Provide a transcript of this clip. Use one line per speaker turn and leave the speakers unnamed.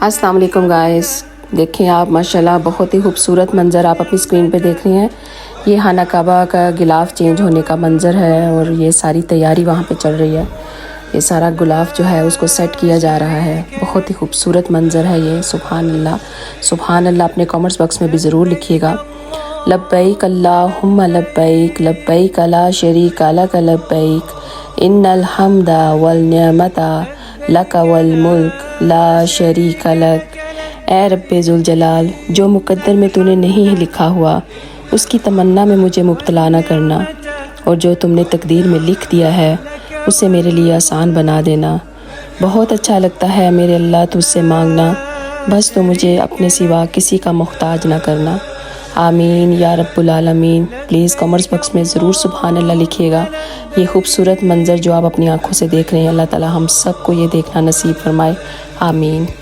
अस्सलाम वालेकुम गाइस, देखें आप माशाल्लाह बहुत ही खूबसूरत मंज़र आप अपनी स्क्रीन पे देख रही हैं। ये खाना काबा का गिलाफ चेंज होने का मंज़र है और ये सारी तैयारी वहाँ पे चल रही है। ये सारा गुलाफ जो है उसको सेट किया जा रहा है। बहुत ही खूबसूरत मंज़र है ये। सुभान अल्लाह, सुभान अल्लाह। अपने कमेंट्स बॉक्स में भी ज़रूर लिखिएगा। लब्बैक अल्लाहुम्मा लब्बैक, लब्बैक ला शरीका लक लब्बैक, इन्नल हम्दा वल निअमता लक वल मुल्क ला शरीका लक। ए रब्बे ज़ुल जलाल, जो मुक़द्दर में तूने नहीं लिखा हुआ उसकी तमन्ना में मुझे मुब्तला न करना, और जो तुमने तकदीर में लिख दिया है उसे मेरे लिए आसान बना देना। बहुत अच्छा लगता है मेरे अल्लाह तुझसे मांगना, बस तो मुझे अपने सिवा किसी का मोहताज ना करना। आमीन या रब्बुल आलमीन। प्लीज़ कमेंट्स बॉक्स में ज़रूर सुभान अल्लाह लिखिएगा। ये खूबसूरत मंज़र जो आप अपनी आँखों से देख रहे हैं, अल्लाह ताला हम सबको ये देखना नसीब फरमाए। आमीन।